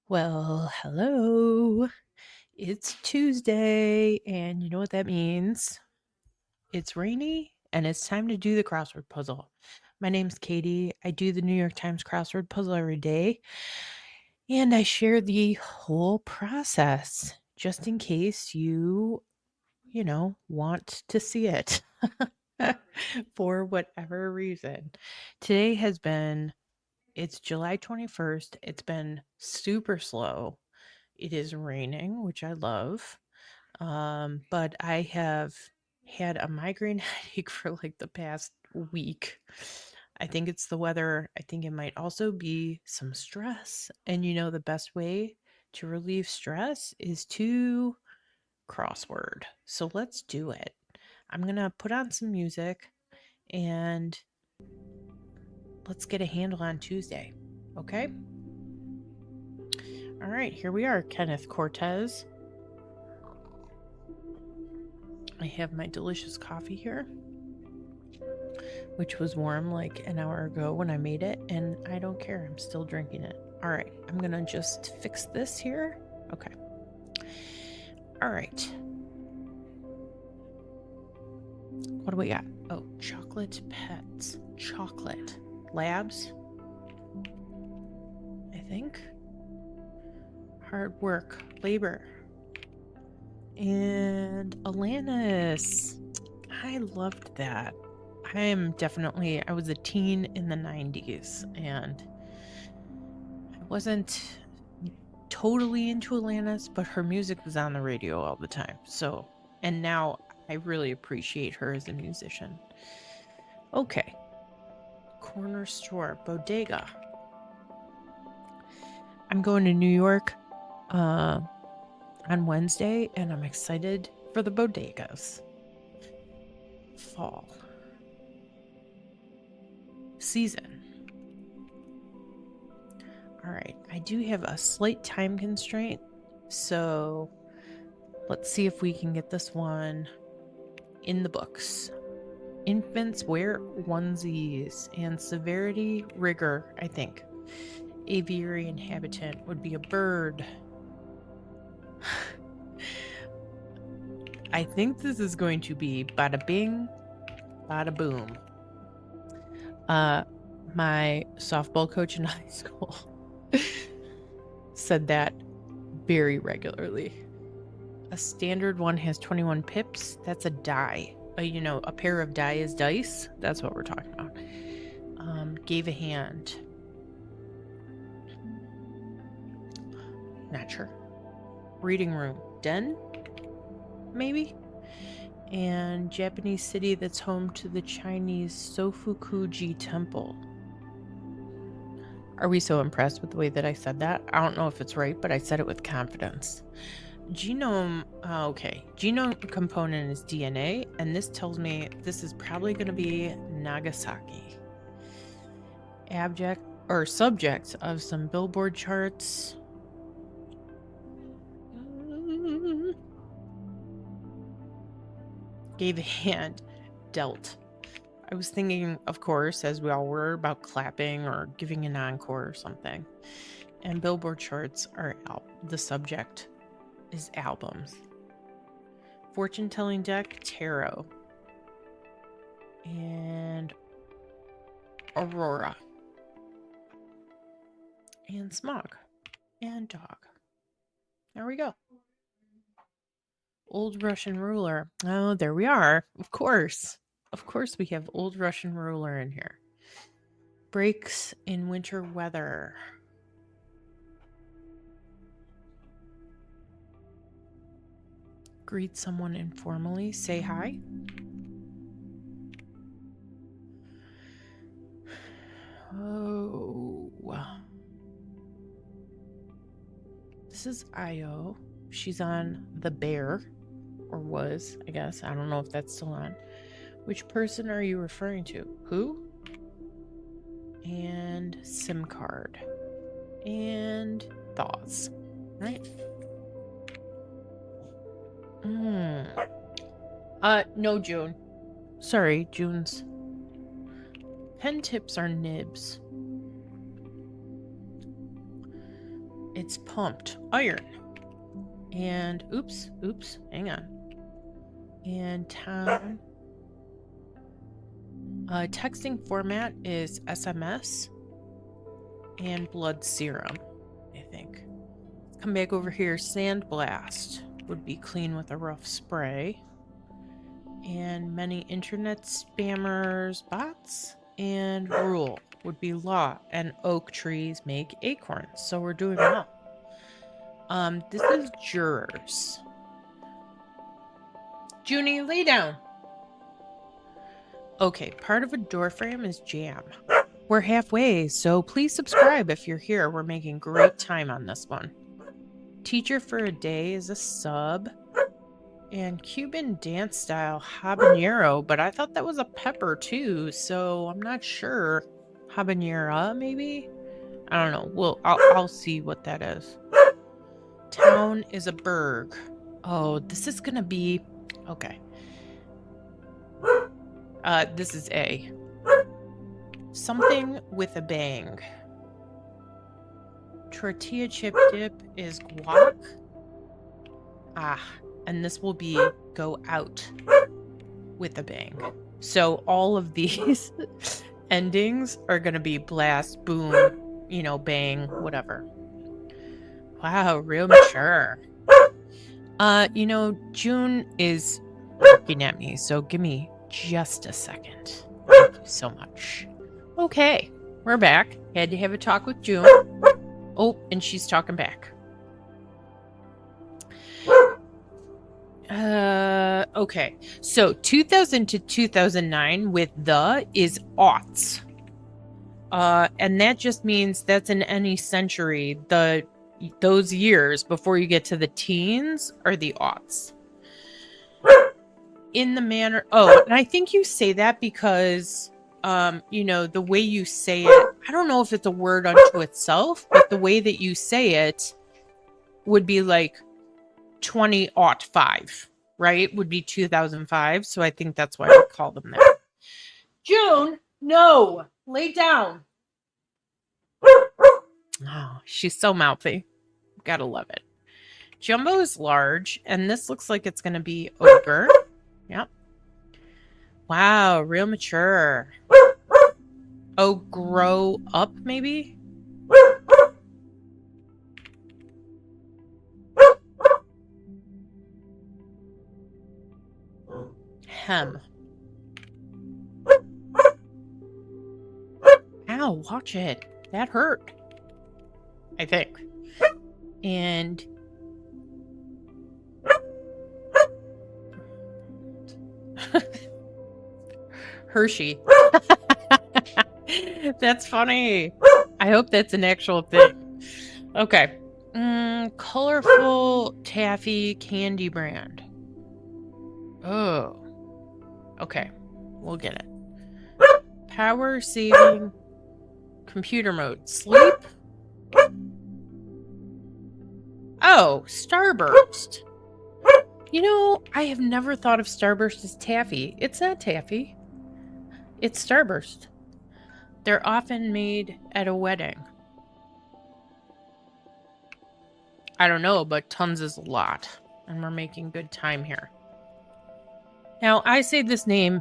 Well, hello. It's Tuesday, and you know what that means? It's rainy, and it's time to do the crossword puzzle. My name's Katie. I do the New York Times crossword puzzle every day, and I share the whole process just in case you want to see it for whatever reason. Today has been, it's July 21st. It's been super slow. It is raining, which I love. But I have had a migraine headache for like the past week. I think it's the weather. I think it might also be some stress. And the best way to relieve stress is to crossword. So let's do it. I'm going to put on some music and let's get a handle on Tuesday. Okay? All right, here we are, Kenneth Cortez. I have my delicious coffee here, which was warm like an hour ago when I made it, and I don't care. I'm still drinking it. All right, I'm gonna just fix this here. Okay. All right. What do we got? Oh, chocolate pets. Chocolate. Labs, I think. Hard work. Labor. And Alanis. I loved that. I was a teen in the 90s, and I wasn't totally into Alanis, but her music was on the radio all the time. So, and now I really appreciate her as a musician. Okay. Corner store, bodega. I'm going to New York on Wednesday, and I'm excited for the bodegas. Fall season. All right, I do have a slight time constraint, so let's see if we can get this one in the books. Infants wear onesies, and severity, rigor, I think. Aviary inhabitant would be a bird. I think this is going to be bada bing, bada boom. My softball coach in high school said that very regularly. A standard one has 21 pips. That's a die. A pair of die is dice. That's what we're talking about. Gave a hand. Not sure. Reading room. Den? Maybe? And Japanese city that's home to the Chinese Sofukuji Temple. Are we so impressed with the way that I said that? I don't know if it's right, but I said it with confidence. Genome, okay. Genome component is DNA, and this tells me this is probably going to be Nagasaki. Abject or subject of some Billboard charts. Gave a hand, dealt. I was thinking, of course, as we all were, about clapping or giving an encore or something. And Billboard charts are the subject is albums. Fortune telling deck, tarot. And Aurora. And smog. And dog. There we go. Old Russian ruler. Oh, there we are. Of course. Of course we have old Russian ruler in here. Breaks in winter weather. Greet someone informally. Say hi. Oh. This is Io. She's on The Bear. Or was, I guess. I don't know if that's still on. Which person are you referring to? Who? And SIM card. And thoughts. Right? No, June. Sorry, June's. Pen tips are nibs. It's pumped iron. And oops, hang on. And town. Texting format is SMS and blood serum, I think. Come back over here. Sandblast would be clean with a rough spray. And many internet spammers, bots. And rule would be law. And oak trees make acorns. So we're doing well. This is jurors. Junie, lay down. Okay, part of a door frame is jam. We're halfway, so please subscribe if you're here. We're making great time on this one. Teacher for a day is a sub. And Cuban dance style habanero, but I thought that was a pepper too, so I'm not sure. Habanera, maybe? I don't know. I'll see what that is. Town is a burg. Oh, this is gonna be... Okay. This is A. Something with a bang. Tortilla chip dip is guac. Ah, and this will be go out with a bang. So all of these endings are going to be blast, boom, you know, bang, whatever. Wow, real mature. You know, June is looking at me, so give me just a second. Thank you so much. Okay, we're back. Had to have a talk with June. Oh, and she's talking back. Okay. So 2000 to 2009 with the is aughts. And that just means that's in any century. Those years before you get to the teens are the aughts. In the manner... Oh, and I think you say that because... you know, the way you say it, I don't know if it's a word unto itself, but the way that you say it would be like 2005, right? Would be 2005. So I think that's why I call them that. June, no, lay down. Oh, she's so mouthy. Gotta love it. Jumbo is large, and this looks like it's going to be ogre. Yep. Wow, real mature. Oh, grow up, maybe? Hem. Ow, watch it. That hurt. I think. And... Hershey. That's funny. I hope that's an actual thing. Okay. Colorful taffy candy brand. Oh. Okay. We'll get it. Power saving computer mode. Sleep. Oh, Starburst. You know, I have never thought of Starburst as taffy. It's not taffy. It's Starburst. They're often made at a wedding. I don't know, but tons is a lot. And we're making good time here. Now, I say this name,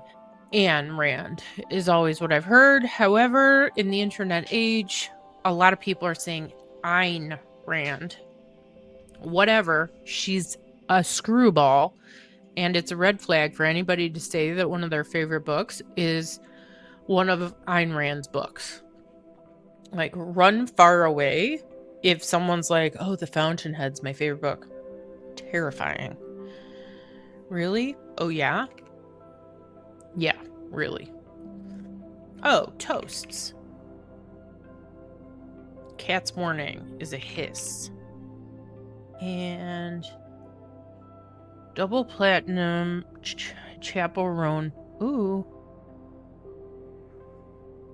Ayn Rand, is always what I've heard. However, in the internet age, a lot of people are saying Ayn Rand. Whatever. She's a screwball. And it's a red flag for anybody to say that one of their favorite books is one of Ayn Rand's books. Like, run far away if someone's like, oh, The Fountainhead's my favorite book. Terrifying. Really? Oh, yeah? Yeah, really. Oh, toasts. Cat's Morning is a hiss. And... double platinum chaperone. Ooh.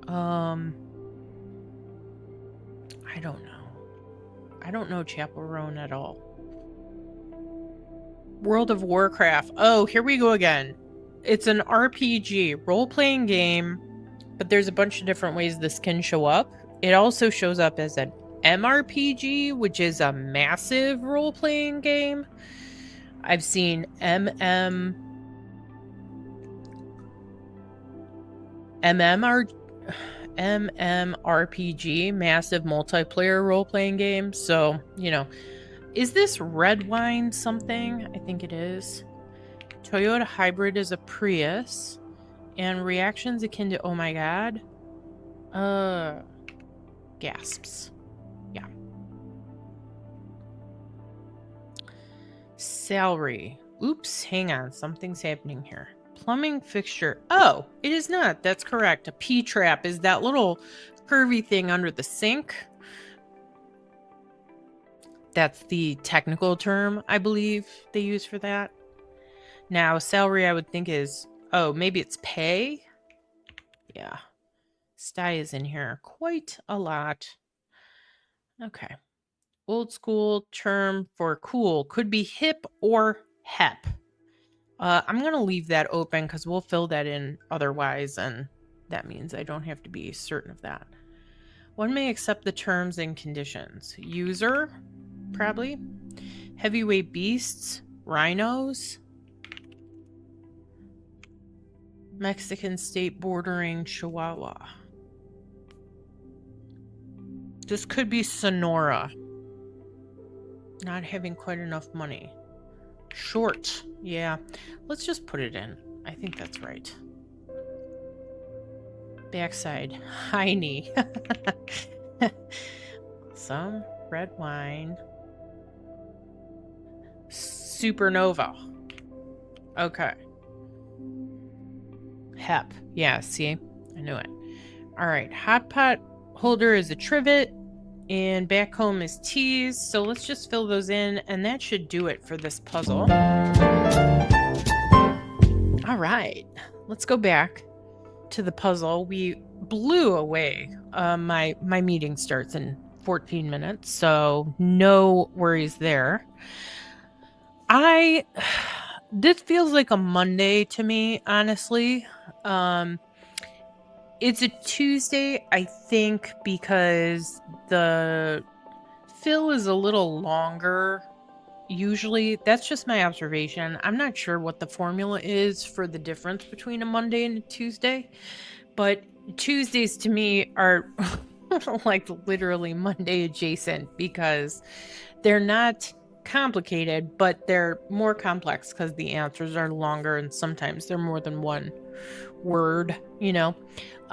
I don't know. I don't know chaperone at all. World of Warcraft. Oh, here we go again. It's an RPG, role-playing game, but there's a bunch of different ways this can show up. It also shows up as an MRPG, which is a massive role-playing game. I've seen MMRPG, massive multiplayer role-playing game. So, you know, is this red wine something? I think it is. Toyota Hybrid is a Prius. And reactions akin to, oh my god. Gasps. Yeah. Salary. Oops, hang on. Something's happening here. Plumbing fixture. Oh, it is not. That's correct. A P-trap is that little curvy thing under the sink. That's the technical term, I believe, they use for that. Now, salary, I would think is, oh, maybe it's pay? Yeah. Sty is in here quite a lot. Okay. Old school term for cool could be hip or hep. I'm going to leave that open because we'll fill that in otherwise, and that means I don't have to be certain of that. One may accept the terms and conditions. User, probably. Heavyweight beasts, rhinos. Mexican state bordering Chihuahua. This could be Sonora. Not having quite enough money. Short. Yeah. Let's just put it in. I think that's right. Backside. Heine. Some red wine. Supernova. Okay. Hep. Yeah, see? I knew it. Alright. Hot pot holder is a trivet. And back home is teas. So let's just fill those in. And that should do it for this puzzle. Alright. Let's go back to the puzzle. We blew away. My meeting starts in 14 minutes. So no worries there. This feels like a Monday to me, honestly. It's a Tuesday, I think, because the fill is a little longer. Usually, that's just my observation. I'm not sure what the formula is for the difference between a Monday and a Tuesday, but Tuesdays to me are like literally Monday adjacent because they're not complicated, but they're more complex because the answers are longer and sometimes they're more than one word, you know.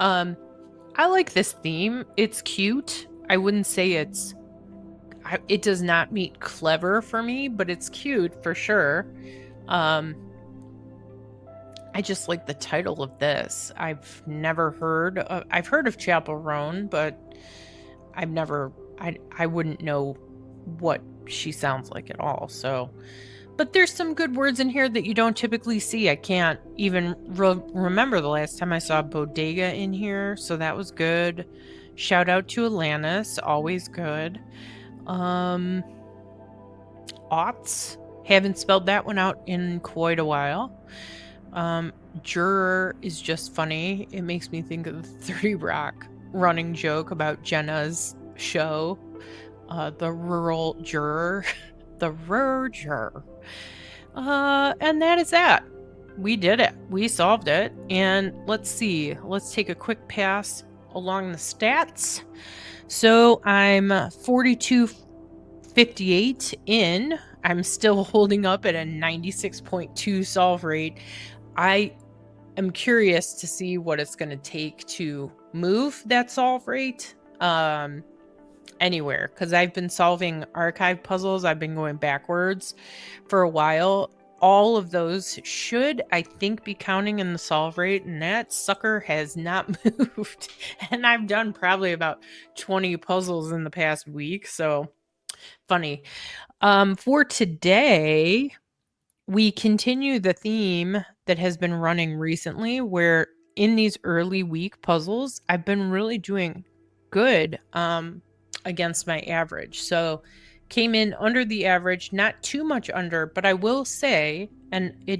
I like this theme. It's cute. I wouldn't say it does not meet clever for me, but it's cute for sure. I just like the title of this. I've heard of Chapel Roan, but I wouldn't know what she sounds like at all. So, but there's some good words in here that you don't typically see. I can't even remember the last time I saw bodega in here, so that was good. Shout out to Alanis, always good. Aughts, haven't spelled that one out in quite a while. Juror is just funny. It makes me think of the 30 Rock running joke about Jenna's show, the rural juror. The rural juror. And that is that. We did it. We solved it. And let's see. Let's take a quick pass along the stats. So I'm 42.58 in. I'm still holding up at a 96.2 solve rate. I am curious to see what it's going to take to move that solve rate anywhere, because I've been solving archive puzzles. I've been going backwards for a while. All of those should, I think, be counting in the solve rate, and that sucker has not moved. And I've done probably about 20 puzzles in the past week, so funny. For today, we continue the theme that has been running recently, where in these early week puzzles, I've been really doing good against my average. So came in under the average, not too much under, but I will say, and the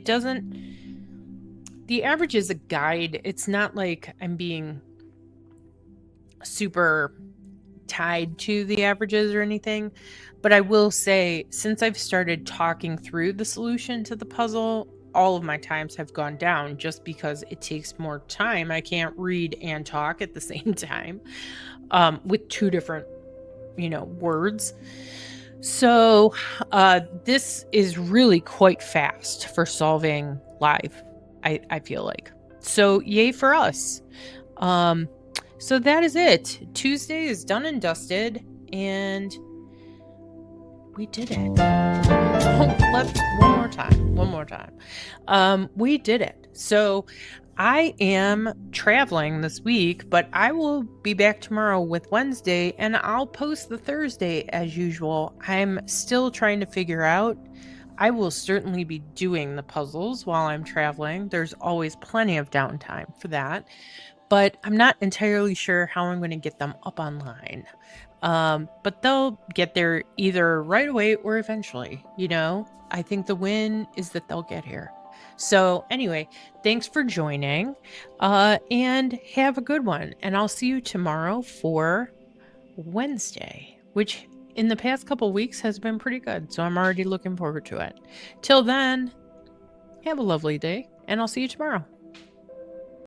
average is a guide. It's not like I'm being super tied to the averages or anything. But I will say, since I've started talking through the solution to the puzzle, all of my times have gone down just because it takes more time. I can't read and talk at the same time with two different, words. So this is really quite fast for solving live, I feel like. So yay for us. So that is it. Tuesday is done and dusted, and we did it. One more time. We did it. So I am traveling this week, but I will be back tomorrow with Wednesday, and I'll post the Thursday as usual. I'm still trying to figure out. I will certainly be doing the puzzles while I'm traveling. There's always plenty of downtime for that, but I'm not entirely sure how I'm going to get them up online. But they'll get there either right away or eventually, I think the win is that they'll get here. So anyway, thanks for joining, and have a good one. And I'll see you tomorrow for Wednesday, which in the past couple weeks has been pretty good. So I'm already looking forward to it. Till then, have a lovely day, and I'll see you tomorrow.